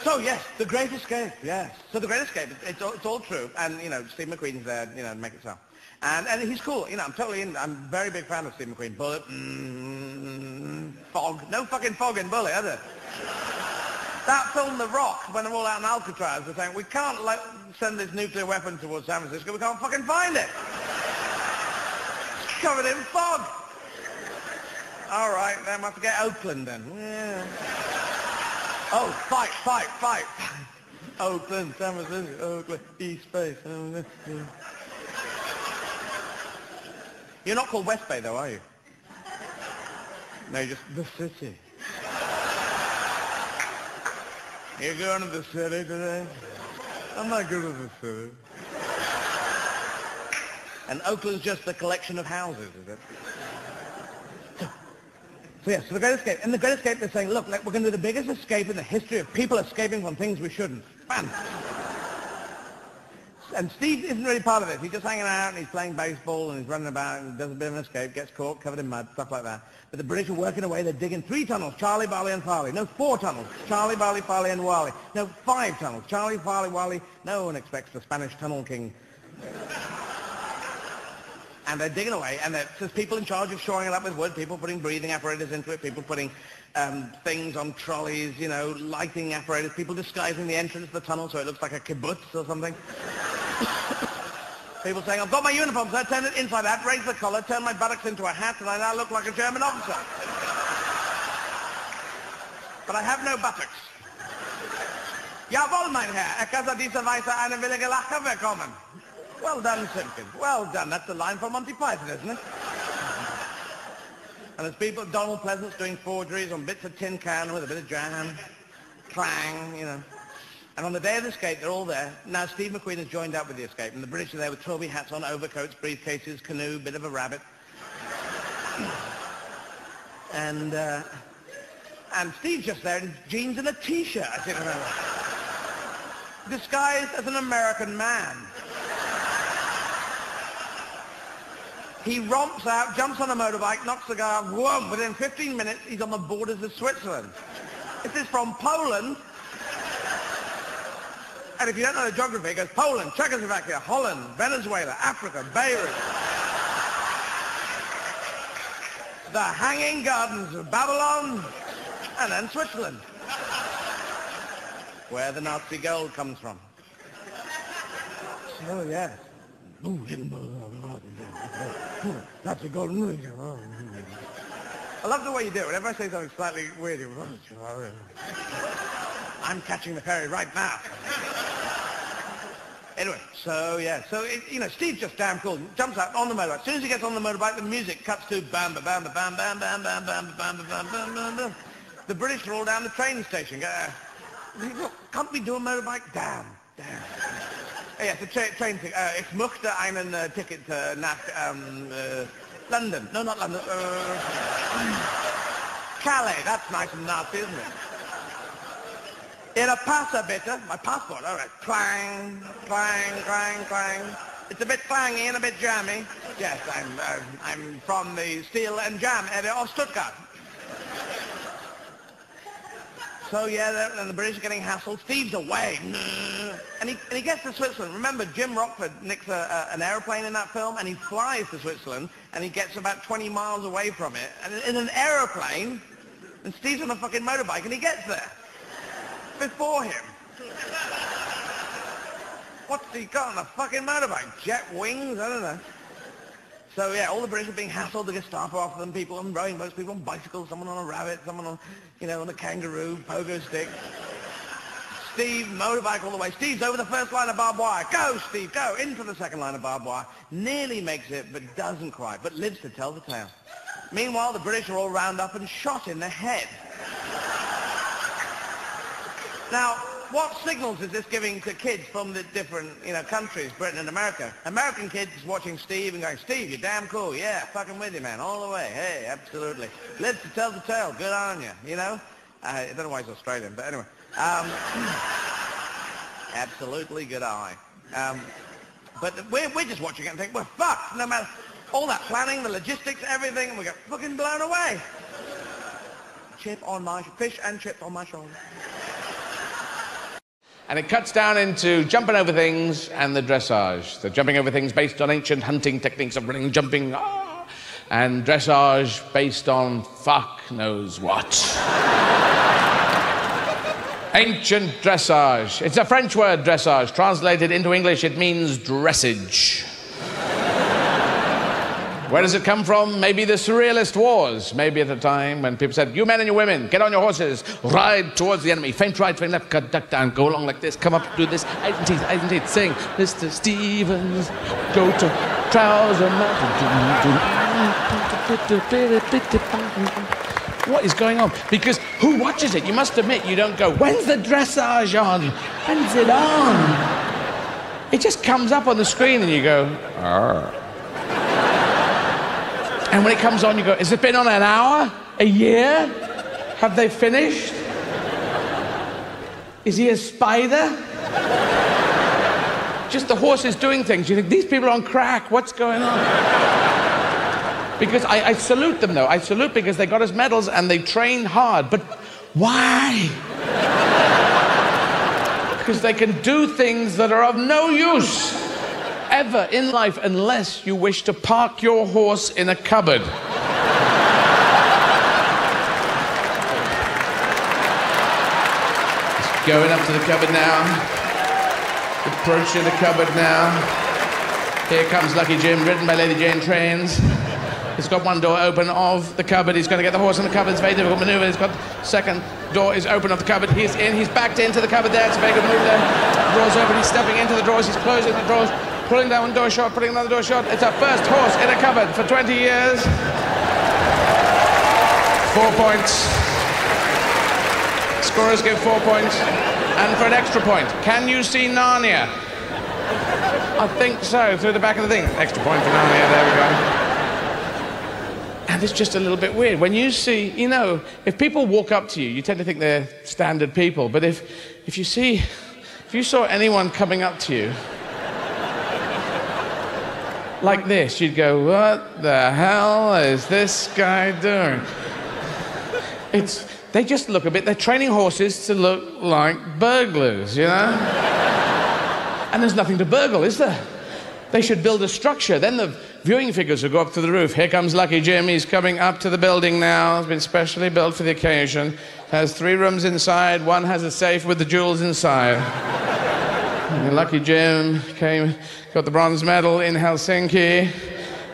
So, yes, The Great Escape, yes. So The Great Escape, it's all true. And, you know, Steve McQueen's there, you know, to make it so. And he's cool. You know, I'm totally in. I'm a very big fan of Steve McQueen. Bullet, fog. No fucking fog in Bullet, is there? That film, The Rock, when they're all out in Alcatraz, they're saying, we can't send this nuclear weapon towards San Francisco, we can't fucking find it. It's covered in fog. All right, then we have to get Oakland then. Yeah. Oh, fight. Oakland, San Francisco, Oakland, East Bay. You're not called West Bay, though, are you? No, you're just the city. You're going to the city today? I'm not going to the city. And Oakland's just a collection of houses, is it? So yes, so The Great Escape. In The Great Escape, they're saying, look, we're going to do the biggest escape in the history of people escaping from things we shouldn't. Bam! And Steve isn't really part of this. He's just hanging out and he's playing baseball and he's running about and does a bit of an escape, gets caught, covered in mud, stuff like that. But the British are working away. They're digging 3 tunnels, Charlie, Barley and Farley. No, 4 tunnels, Charlie, Barley, Farley and Wally. No, 5 tunnels, Charlie, Farley, Wally. No one expects the Spanish tunnel king. And they're digging away, and there's people in charge of shoring it up with wood, people putting breathing apparatus into it, people putting things on trolleys, you know, lighting apparatus, people disguising the entrance to the tunnel so it looks like a kibbutz or something. People saying, I've got my uniform, sir, turn it inside out, raise the collar, turn my buttocks into a hat, and I now look like a German officer. But I have no buttocks. Jawohl, mein Herr, casa dieser Weise eine willige Lache willkommen. Well done, Simpkins. Well done. That's the line from Monty Python, isn't it? And there's people, Donald Pleasant's doing forgeries on bits of tin can with a bit of jam. Clang, you know. And on the day of the escape, they're all there. Now, Steve McQueen has joined up with the escape, and the British are there with trilby hats on, overcoats, briefcases, canoe, bit of a rabbit. And Steve's just there in his jeans and a T-shirt, I think I remember. Disguised as an American man. He romps out, jumps on a motorbike, knocks the guy off, whoom, within 15 minutes, he's on the borders of Switzerland. This is from Poland. And if you don't know the geography, it goes Poland, Czechoslovakia, Holland, Venezuela, Africa, Beirut. The Hanging Gardens of Babylon, and then Switzerland, where the Nazi gold comes from. Oh, yes. Nazi gold. I love the way you do it. Whenever I say something slightly weird, you I'm catching the ferry right now. Anyway, so yeah, you know, Steve's just damn cool. Jumps out on the motorbike. As soon as he gets on the motorbike, the music cuts to bam, bam, bam, bam, bam, bam, bam, bam, bam, bam, bam, bam, bam. The British are all down the train station. Can't we do a motorbike? Damn. Yeah, the train thing. Ich möchte einen Ticket nach London. No, not London. Calais. That's nice and nasty, isn't it? In a passer, bitte. My passport. All right. Clang, clang, clang, clang. It's a bit clangy and a bit jammy. Yes, I'm from the steel and jam area of Stuttgart. So yeah, and the British are getting hassled. Steve's away, and he gets to Switzerland. Remember, Jim Rockford nicks an aeroplane in that film, and he flies to Switzerland, and he gets about 20 miles away from it, and in an aeroplane, and Steve's on a fucking motorbike, and he gets there before him. What's he got on a fucking motorbike? Jet wings? I don't know. So yeah, all the British are being hassled. The Gestapo after them, people on rowing boats, people on bicycles, someone on a rabbit, someone on, you know, on a kangaroo, pogo stick. Steve, motorbike all the way. Steve's over the first line of barbed wire. Go, Steve, go. Into the second line of barbed wire. Nearly makes it, but doesn't quite, but lives to tell the tale. Meanwhile, the British are all round up and shot in the head. Now, what signals is this giving to kids from the different, you know, countries, Britain and America? American kids watching Steve and going, Steve, you're damn cool. Yeah, fucking with you, man, all the way. Hey, absolutely. Live to tell the tale. Good on you, you know? I don't know why he's Australian, but anyway. Absolutely good eye. But we're just watching it and think, we're fucked. No matter all that planning, the logistics, everything, and we get fucking blown away. Chip on my, fish and chips on my shoulder. And it cuts down into jumping over things and the dressage. The jumping over things based on ancient hunting techniques of running, jumping, and dressage based on fuck knows what. Ancient dressage. It's a French word, dressage. Translated into English, it means dressage. Where does it come from? Maybe the Surrealist Wars. Maybe at a time when people said, you men and you women, get on your horses, ride towards the enemy, feint right, feint left, cut, duck down, go along like this, come up, do this, eyes and teeth, sing, Mr. Stevens, go to Trouser Mountain. what is going on? Because who watches it? You must admit, you don't go, when's the dressage on? When's it on? It just comes up on the screen and you go, arr. And when it comes on, you go, has it been on an hour? A year? Have they finished? Is he a spider? Just the horses doing things. You think, these people are on crack. What's going on? Because I salute them, though. I salute because they got us medals and they trained hard. But why? Because they can do things that are of no use ever in life unless you wish to park your horse in a cupboard. Just going up to the cupboard now. Approaching the cupboard now. Here comes Lucky Jim, ridden by Lady Jane Trains. He's got one door open of the cupboard. He's going to get the horse in the cupboard. It's a very difficult maneuver. He's got second door is open of the cupboard. He's in. He's backed into the cupboard there. It's a very good move there. Doors open. He's stepping into the drawers. He's closing the drawers. Pulling down one door shut. Putting another door shut. It's our first horse in a cupboard for 20 years. 4 points. Scorers give 4 points. And for an extra point, can you see Narnia? I think so, through the back of the thing. Extra point for Narnia, there we go. And it's just a little bit weird. When you see, you know, if people walk up to you, you tend to think they're standard people. But if you saw anyone coming up to you like this, you'd go, what the hell is this guy doing? They just look a bit, they're training horses to look like burglars, you know? And there's nothing to burgle, is there? They should build a structure. Then the viewing figures will go up to the roof. Here comes Lucky Jim. He's coming up to the building now. It's been specially built for the occasion. Has 3 rooms inside. One has a safe with the jewels inside. And Lucky Jim got the bronze medal in Helsinki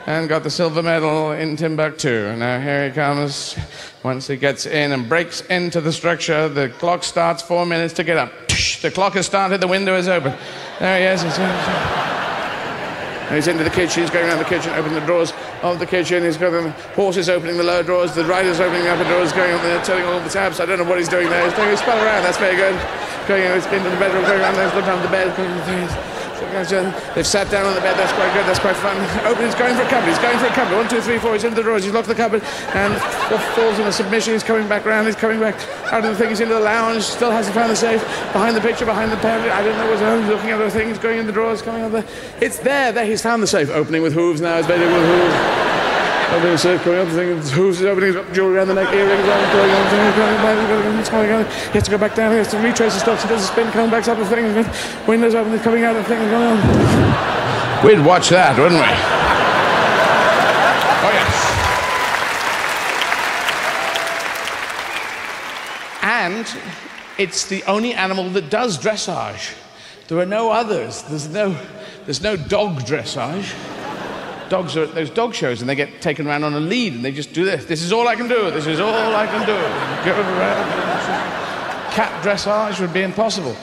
and got the silver medal in Timbuktu. Now here he comes. Once he gets in and breaks into the structure, the clock starts 4 minutes to get up. The clock has started, the window is open. There he is. He's into the kitchen, he's going around the kitchen, opening the drawers of the kitchen. He's got the horses opening the lower drawers, the rider's opening the upper drawers, going up there, turning all the tabs. I don't know what he's doing there. He's doing a spell around, that's very good. Going into the bedroom, going around there, he's looking under the bed, going to things. They've sat down on the bed, that's quite good, that's quite fun. Open, he's going for a cupboard, he's going for a cupboard. 1, 2, 3, 4, he's into the drawers, he's locked the cupboard, and falls in a submission, he's coming back round, he's coming back out of the thing, he's into the lounge, still hasn't found the safe, behind the picture, behind the pen, I don't know what's on, he's looking at the thing, he's going in the drawers, coming out there. It's there, he's found the safe, opening with hooves now, it's better with hooves. Opening the safe, going up the thing, his hooves is opening, he's got jewelry around the neck, earrings on, going on, he's coming out, he has to go back down, he has to retrace the steps, he does a spin, coming back up the thing, windows open, he's coming out of the thing, going on. We'd watch that, wouldn't we? Oh, yes. And it's the only animal that does dressage. There are no others. There's no dog dressage. Dogs are at those dog shows and they get taken around on a lead and they just do this. This is all I can do. This is all I can do. Go around. Cat dressage would be impossible.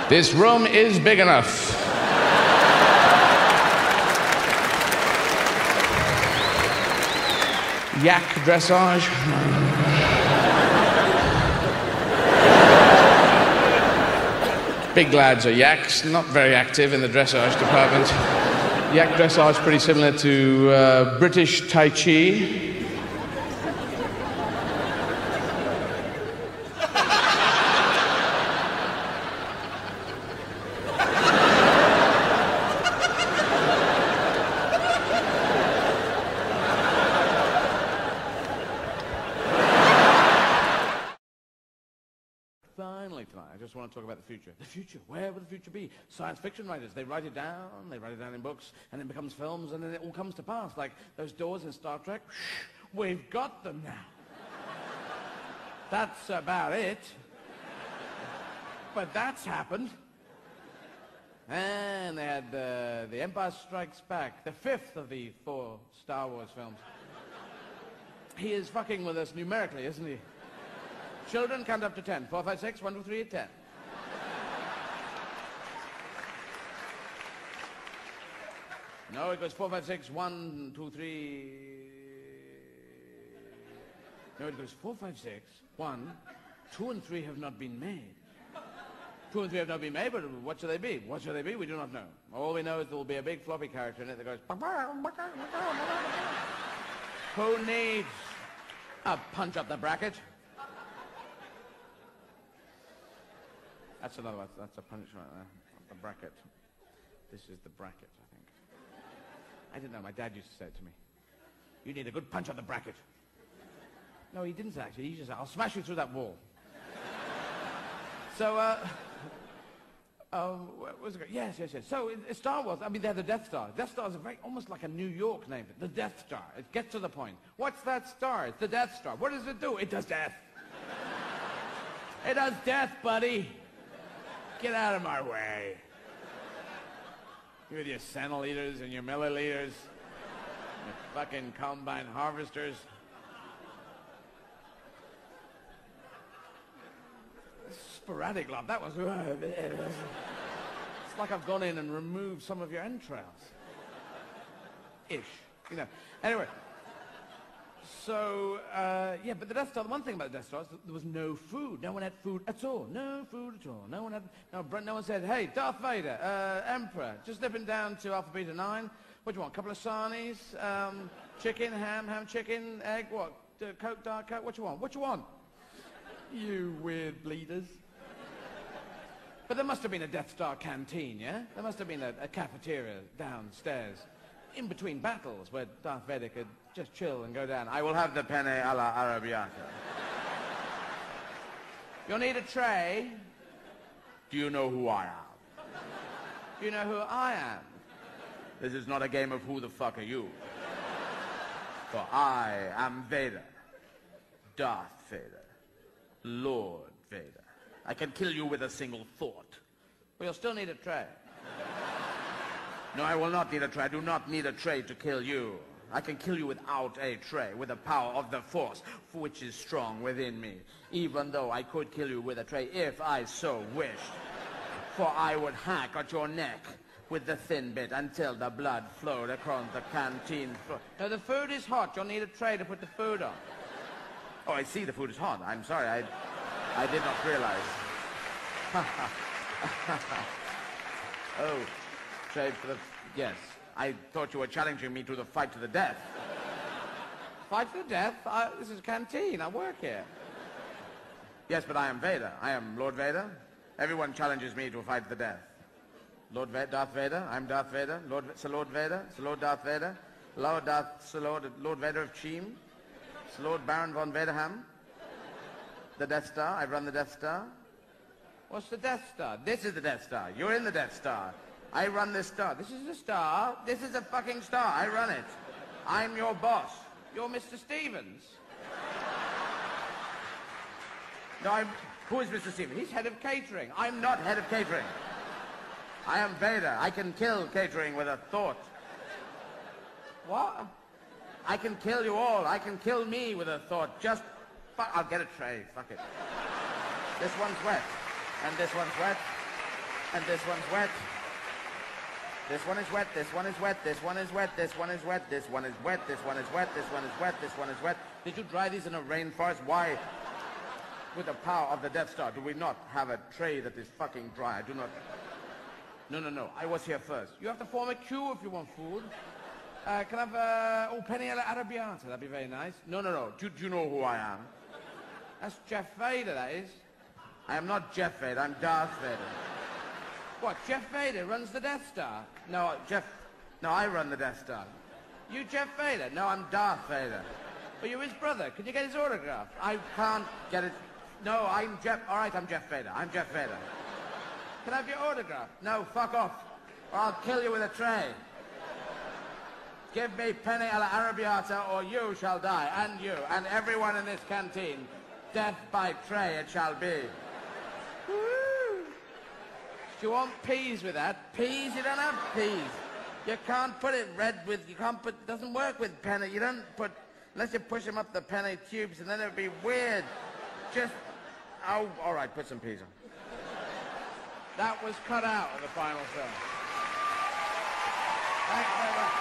This room is big enough. Yak dressage. Big lads are yaks, not very active in the dressage department. Yak dressage pretty similar to British Tai Chi. Finally tonight, I just want to talk about the future. The future, where will the future be? Science fiction writers, they write it down in books, and it becomes films, and then it all comes to pass. Like those doors in Star Trek, we've got them now. That's about it. But that's happened. And they had The Empire Strikes Back, the 5th of the 4 Star Wars films. He is fucking with us numerically, isn't he? Children, count up to 10. 4, 5, 6, 1, 2, 3, 10. No, it goes 4, 5, 6, 1, 2, 3... No, it goes 4, 5, 6, 1, 2 and 3 have not been made. 2 and 3 have not been made, but what shall they be? What shall they be? We do not know. All we know is there will be a big floppy character in it that goes... Who needs a punch up the bracket? That's another one. That's a punch right there. Up the bracket. This is the bracket, I think. I didn't know. My dad used to say it to me. You need a good punch on the bracket. No, he didn't actually. He just said, I'll smash you through that wall. So, where was it? Yes. So, Star Wars, I mean, they're the Death Star. Death Star is almost like a New York name. The Death Star. It gets to the point. What's that star? It's the Death Star. What does it do? It does death. It does death, buddy. Get out of my way. You with your centiliters and your milliliters, your fucking combine harvesters. Sporadic, love. That was... It's like I've gone in and removed some of your entrails. Ish. You know. Anyway. So, yeah, but the Death Star, the one thing about the Death Star is that there was no food. No one had food at all. No food at all. No one had... No one said, hey, Darth Vader, Emperor, just nipping down to Alpha Beta 9. What do you want? A couple of sarnies? Chicken, ham chicken, egg, what? Coke, Diet Coke? What you want? What you want? You weird bleeders. But there must have been a Death Star canteen, yeah? There must have been a cafeteria downstairs in between battles where Darth Vader could just chill and go down. I will have the penne alla arrabbiata. You'll need a tray. Do you know who I am? Do you know who I am? This is not a game of who the fuck are you. For I am Vader. Darth Vader. Lord Vader. I can kill you with a single thought. But you'll still need a tray. No, I will not need a tray. I do not need a tray to kill you. I can kill you without a tray, with the power of the Force, which is strong within me. Even though I could kill you with a tray if I so wished. For I would hack at your neck with the thin bit until the blood flowed across the canteen floor. Now, the food is hot. You'll need a tray to put the food on. Oh, I see the food is hot. I'm sorry. I did not realize. Oh, tray for the... Yes. I thought you were challenging me to the fight to the death. Fight to the death? This is a canteen. I work here. Yes, but I am Vader. I am Lord Vader. Everyone challenges me to a fight to the death. Darth Vader. I'm Darth Vader. Sir Lord Vader. Sir Lord Darth Vader. Lord Vader of Cheam. Sir Lord Baron von Vaderham. The Death Star. I run the Death Star. What's the Death Star? This is the Death Star. You're in the Death Star. I run this star. This is a star. This is a fucking star. I run it. I'm your boss. You're Mr. Stevens. No, who is Mr. Stevens? He's head of catering. I'm not head of catering. I am Vader. I can kill catering with a thought. What? I can kill you all. I can kill me with a thought. Just... I'll get a tray. Fuck it. This one's wet. And this one's wet. And this one's wet. This one is wet, this one is wet, this one is wet, this one is wet, this one is wet, this one is wet, this one is wet, this one is wet. Did you dry these in a rainforest? Why, with the power of the Death Star, do we not have a tray that is fucking dry? I do not... No. I was here first. You have to form a queue if you want food. Can I have, penne alla arrabbiata? That'd be very nice. No. Do you know who I am? That's Jeff Vader, that is. I am not Jeff Vader, I'm Darth Vader. What, Jeff Vader runs the Death Star? No, I run the Death Star. You Jeff Vader? No, I'm Darth Vader. But you're his brother. Can you get his autograph? I can't get it. No, I'm Jeff... All right, I'm Jeff Vader. I'm Jeff Vader. Can I have your autograph? No, fuck off. Or I'll kill you with a tray. Give me penne alla arrabbiata or you shall die. And you. And everyone in this canteen. Death by tray it shall be. Woo! Do you want peas with that? Peas? You don't have peas. You can't put it red with... You can't put... It doesn't work with penne. You don't put... Unless you push them up the penne tubes, and then it would be weird. Just Oh, all right, put some peas on. That was cut out of the final film. Thank you very much.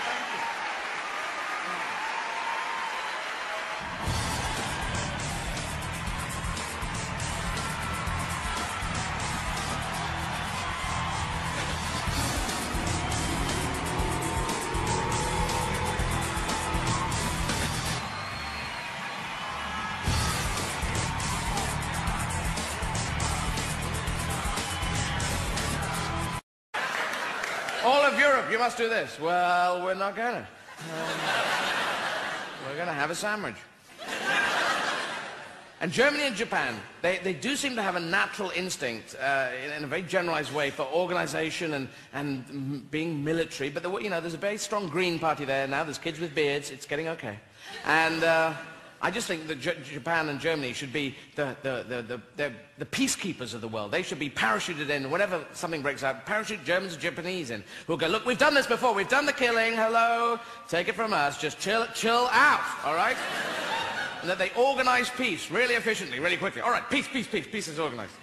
Thank you. All of Europe, you must do this. Well, we're not gonna. We're gonna have a sandwich. And Germany and Japan, they do seem to have a natural instinct in a very generalized way for organization and being military. But you know, there's a very strong Green Party there now. There's kids with beards. It's getting okay. And I just think that Japan and Germany should be the peacekeepers of the world. They should be parachuted in whenever something breaks out. Parachute Germans and Japanese in. Who'll go, look, we've done this before. We've done the killing. Hello. Take it from us. Just chill out. All right? And that they organize peace really efficiently, really quickly. All right, peace. Peace is organized.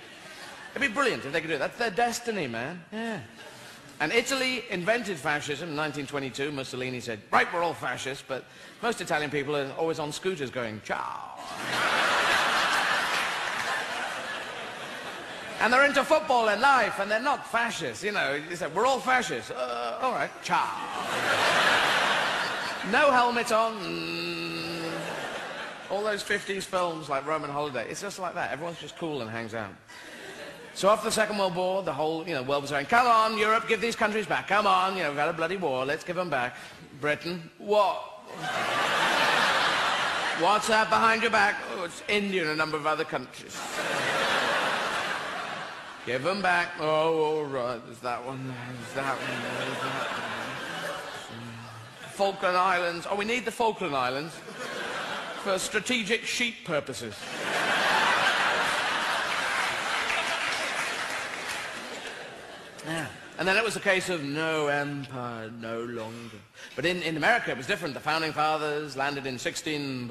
It'd be brilliant if they could do it. That's their destiny, man. Yeah. And Italy invented fascism in 1922. Mussolini said, right, we're all fascists, but most Italian people are always on scooters going, ciao. And they're into football and life, and they're not fascists, you know. He said, we're all fascists. All right, ciao. No helmet on. All those 50s films like Roman Holiday, it's just like that. Everyone's just cool and hangs out. So after the Second World War, the whole, world was saying, come on, Europe, give these countries back. Come on, we've had a bloody war, let's give them back. Britain, what? What's that behind your back? Oh, it's India and a number of other countries. Give them back. Oh, all right, there's that one, there's that one, there's that one. Falkland Islands. Oh, we need the Falkland Islands for strategic sheep purposes. Yeah. And then it was a case of no empire, no longer. But in America, it was different. The Founding Fathers landed in 16...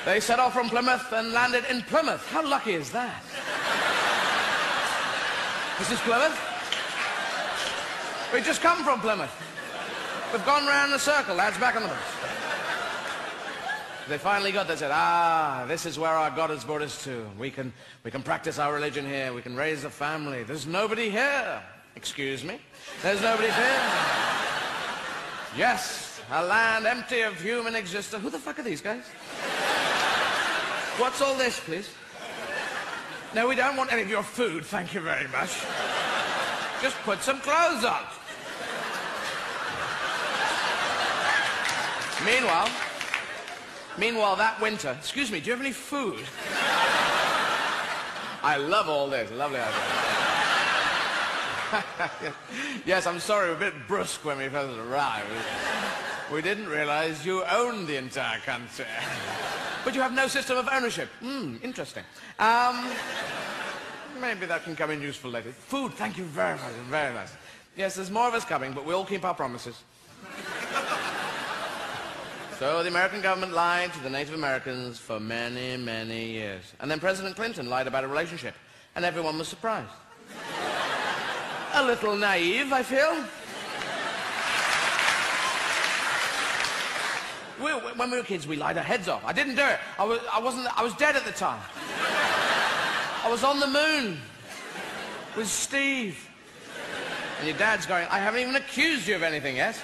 They set off from Plymouth and landed in Plymouth. How lucky is that? This is Plymouth. We've just come from Plymouth. We've gone round the circle. Lads, back on the bus. They finally got there, said, this is where our God has brought us to. We can practice our religion here. We can raise a family. There's nobody here. Excuse me? There's nobody here. Yes, a land empty of human existence. Who the fuck are these guys? What's all this, please? No, we don't want any of your food, thank you very much. Just put some clothes on. Meanwhile, that winter... Excuse me, do you have any food? I love all this. Lovely idea. Yes, I'm sorry, we're a bit brusque when we first arrived. We didn't realize you owned the entire country. But you have no system of ownership. Interesting. Maybe that can come in useful later. Food, thank you very much. Very nice. Yes, there's more of us coming, but we'll keep our promises. So the American government lied to the Native Americans for many, many years. And then President Clinton lied about a relationship, and everyone was surprised. A little naive, I feel. When we were kids, we lied our heads off. I didn't do it. I was dead at the time. I was on the moon with Steve. And your dad's going, I haven't even accused you of anything yet.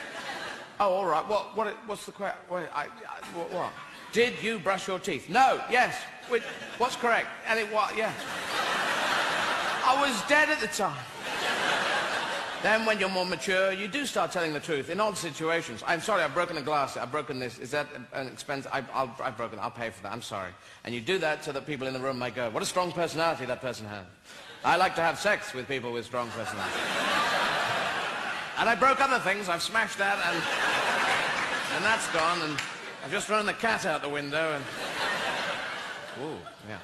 Oh, all right. What's the question? What? Did you brush your teeth? No. Yes. What's correct? And what? Yes. I was dead at the time. Then when you're more mature, you do start telling the truth in odd situations. I'm sorry, I've broken a glass. I've broken this. Is that an expense? I've broken it. I'll pay for that. I'm sorry. And you do that so that people in the room might go, what a strong personality that person has. I like to have sex with people with strong personalities. And I broke other things. I've smashed that, and that's gone. And I've just thrown the cat out the window. And ooh, yeah.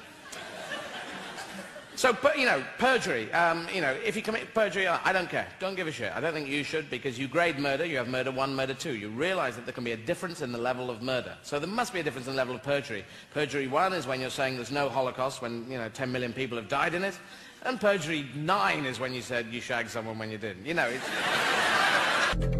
So, you know, perjury, you know, if you commit perjury, I don't care. Don't give a shit. I don't think you should, because you grade murder, you have murder 1, murder 2. You realize that there can be a difference in the level of murder. So there must be a difference in the level of perjury. Perjury 1 is when you're saying there's no Holocaust, when, you know, 10 million people have died in it. And perjury 9 is when you said you shagged someone when you didn't. You know, it's...